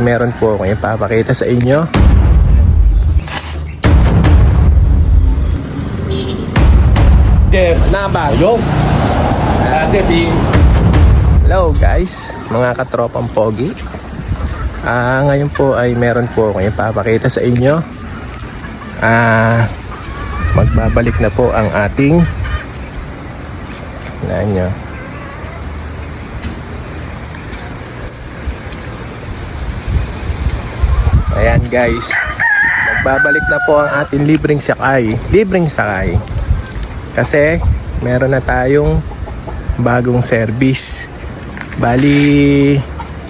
Meron po akong ipapakita sa inyo. Hello guys, mga katropang pogi. Ngayon po ay meron po akong ipapakita sa inyo. Magbabalik na po ang ating nyo. Ayan guys, magbabalik na po ang ating libreng sakay. Kasi meron na tayong bagong service. Bali,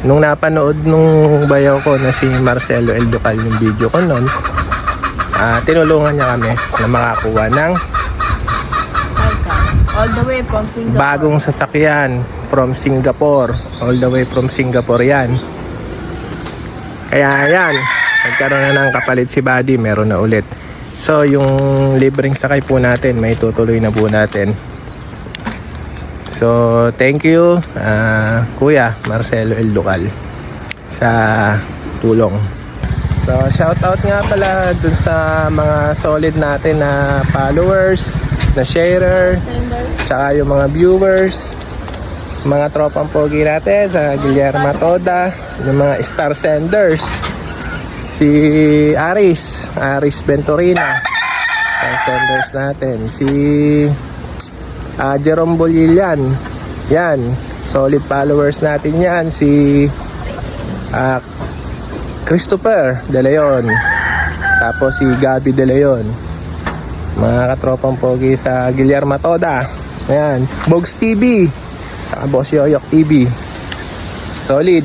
nung napanood nung bayaw ko na si Marcelo Elducal yung video ko nun, tinulungan niya kami na makakuha ng all the way from Singapore. Bagong sasakyan from Singapore. All the way from Singapore yan. Kaya yan, nagkaroon na ng kapalit si Buddy, meron na ulit. So yung libreng sakay po natin, may tutuloy na po natin. So thank you Kuya Marcelo Elducal sa tulong. So shout out nga pala dun sa mga solid natin na followers, na sharer, tsaka yung mga viewers, mga tropang pogi natin sa Guillermo Toda, yung mga star senders, si Aris Venturina, star senders natin, si Jerome Bolillan, yan, solid followers natin yan, si Christopher De Leon, tapos si Gabi De Leon, mga katropang pogi sa Guillermo Toda, ayan, Bogs TV, saka Boss Yoyok TV, solid.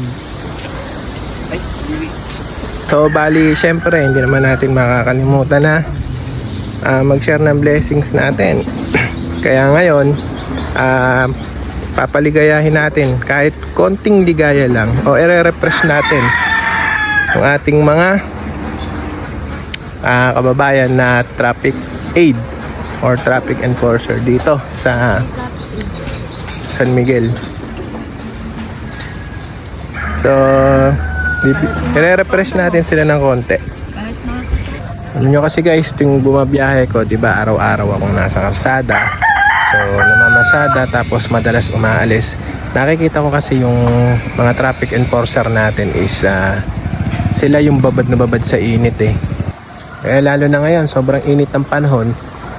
So bali, syempre hindi naman natin makakalimutan na mag-share ng blessings natin. Kaya ngayon, papaligayahin natin kahit konting ligaya lang, o i-refresh natin ang ating mga kababayan na traffic aid or traffic enforcer dito sa San Miguel. So i-refresh natin sila ng konti. Alam nyo kasi guys, tuwing bumabiyahe ko, diba, araw-araw akong nasa karsada. So namamasada, tapos madalas umaalis. Nakikita ko kasi yung mga traffic enforcer natin is sila yung babad na babad sa init eh. Kaya lalo na ngayon, sobrang init ng panahon.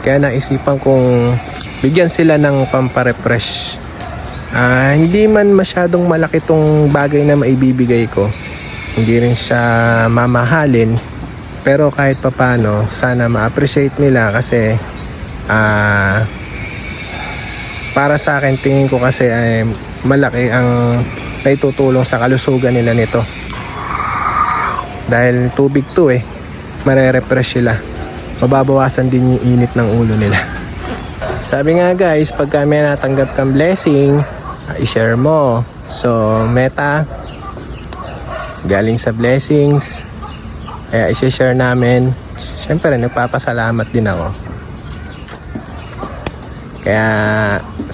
Kaya naisipan kong bigyan sila ng pamparefresh. Hindi man masyadong malaki tong bagay na maibibigay ko. Hindi rin siya mamahalin. Pero kahit papano, sana ma-appreciate nila kasi para sa akin, tingin ko kasi ay malaki ang naitutulong sa kalusugan nila nito. Dahil tubig to eh, mare-refresh sila. Mababawasan din yung init ng ulo nila. Sabi nga guys, pagka may natanggap kang blessing, i-share mo. So Meta, galing sa blessings, kaya i-share namin. Siyempre nagpapasalamat din ako. Kaya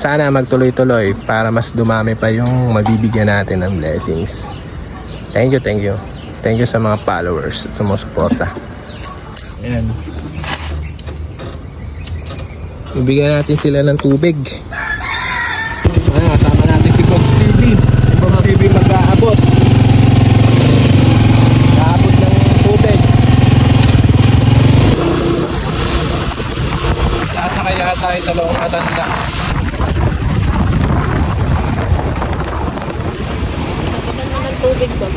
sana magtuloy-tuloy para mas dumami pa yung mabibigyan natin ng blessings. Thank you. Thank you sa mga followers at sumusuporta. Ayan. Ibigyan natin sila ng tubig. Kasama natin si Box TV. Si Box TV mag-aabot. Mag-aabot ng tubig. Sasakay lahat tayo dalawang matanda. Napitan mo ng tubig, Bob.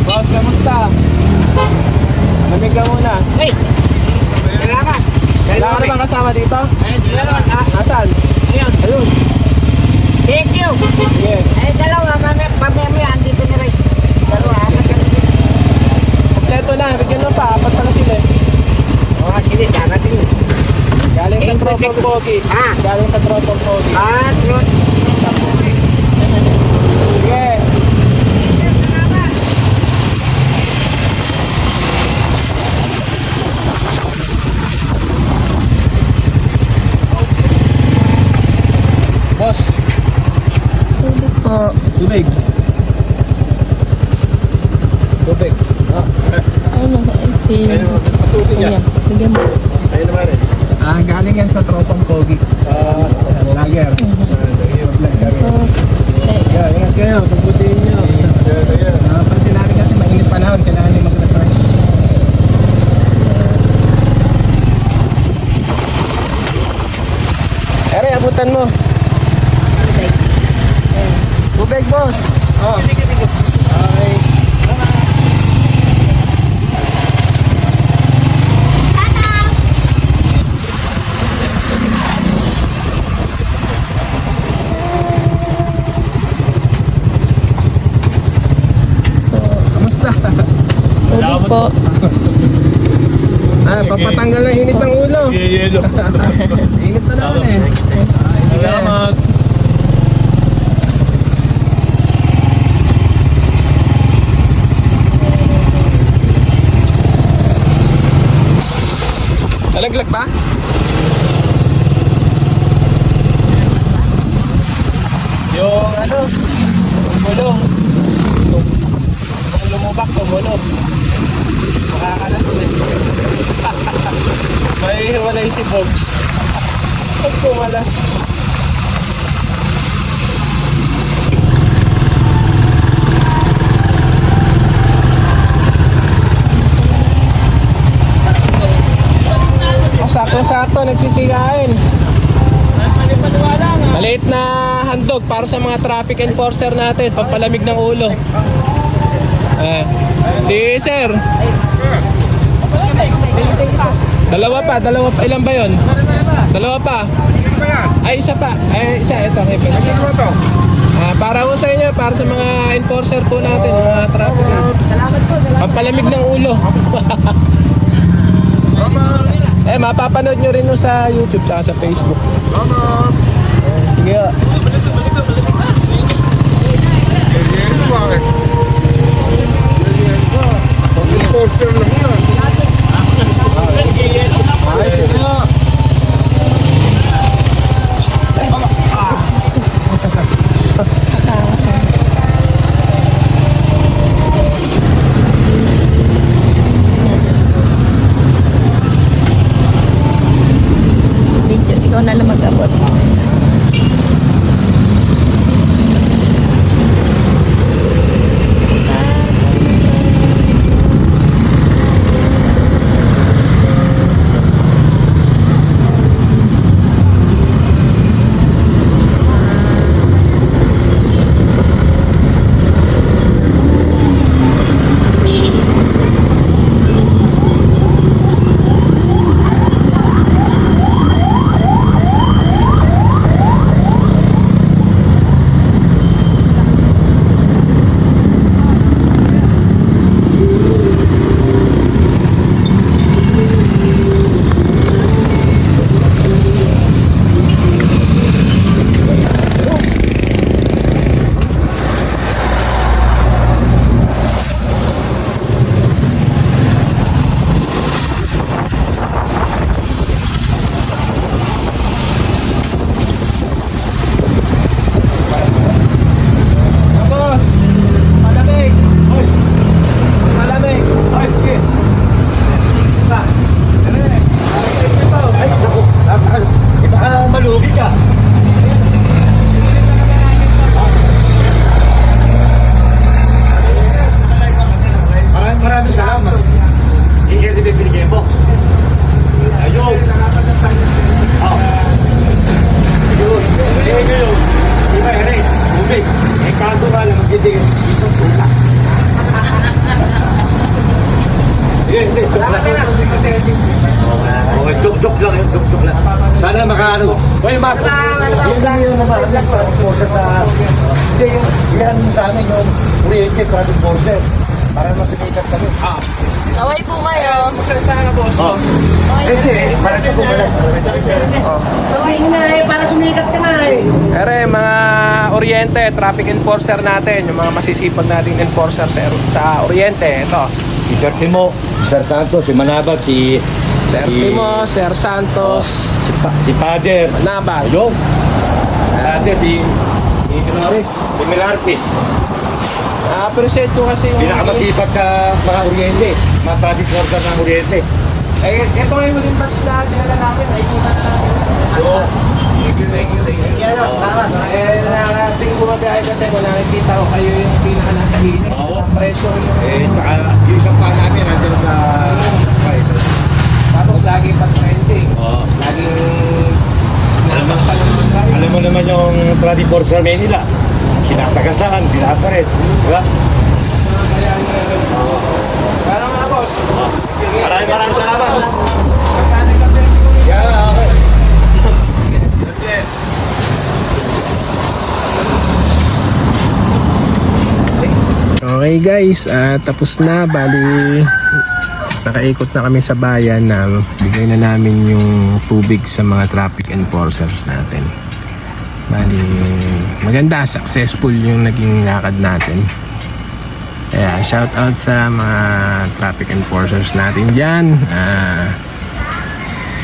Boss, kamusta? Lamig ka muna. Hey! Salamat! Wala ka naman kasama dito? Salamat ha! Nasaan? Ayun! Ayun. Thank you! Sige. Dalawa, mamaya andito na rin. Dalawa, Kompleto na, bigyan mo pa. Apat pala sila. sige, darating. Galing sa Tropang Pogi. Galing sa Tropang Pogi. True. Sige. Boss, Tubig po. tubig. Galing yan sa tropang pogi. Lager. Vlog kami. Okay. Yeah, ingat kayo. Pagbutiin nyo. Pansin namin kasi mainit panahon. Kailangan nyo mag-refresh. Ere, abutan mo. Okay. Ayan. Bubeg, boss. Oh. Okay. Kamusta? Tubig po. Papatanggal na init ng ulo. Yelo. Init na naman eh. Salamat. Nalaglag ba? Yung ano, gulong. Kung lumubak, tumulog. Makakalas na eh. May hiwalay si Bogs. Pag kumalas. Sakto-sakto, nagsisigain. Maliit na handog para sa mga traffic enforcer natin, pampalamig ng ulo. Si Sir. Dalawa pa. Ilan ba yun? Dalawa pa. Ay, isa pa. Ay, isa. Ito. Para ho sa inyo, para sa mga enforcer po natin, mga traffic. Salamat po. Pampalamig ng ulo. Mapapanood nyo rin no sa YouTube at sa Facebook. Sige. Poster lang yan. Ay, sige. Video. Ikaw na lang mag-abot. Joke lang yun, joke lang. Sana makaano. Hoy, Marco. Yan lang yun naman. Hindi, yan sa amin yung creative traffic forcer. Para masumikat kami. Kaway po kayo. Magsalita ka na, boss. Hindi, para ito kumalas. Kaway na eh, para sumikat ka na eh. Ere, mga Oriente, traffic enforcer natin, yung mga masisipag nating enforcer sa Oriente, ito. Si Sir Timo, Sir Santos, si Manabat, si Sir Timo, Sir Santos, si Pader. Nabat. Ayun. Pader, si Milarpis. Na-appreciate ko kasi yung Pinakamasipag sa mga Oriente, mga traffic forcer ng Oriente. Eh, ito yung huling batch na dinala namin. Naikutan na namin. Oo. Thank you. Yan, salamat. Eh, narating bumabiyahe kasi kung nakikita ko kayo yung pinaka nasa init. Oo. Pressure yung... Tsaka yung isang pa namin nandun sa... Tapos lagi pa trending. Oo. Laging... Alam mo naman yung 24 sa Manila. Sinasagasan, binakaret. Diba? Parang mga boss. Maraming salamat. Magkano ka pero siguro? Yeah, okay. Yes. Okay guys, tapos na. Bali, nakaikot na kami sa bayan na bigay na namin yung tubig sa mga traffic enforcers natin. Bali, maganda, successful yung naging lakad natin. Kaya shout out sa mga traffic enforcers natin dyan.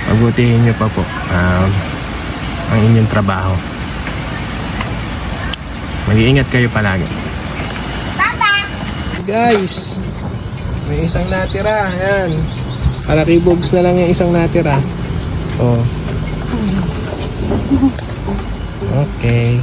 Pagbutihin nyo pa po ang inyong trabaho. Mag-iingat kayo palagi. Guys, may isang natira. Ayan. Parakibogs na lang yung isang natira. Oh. Okay.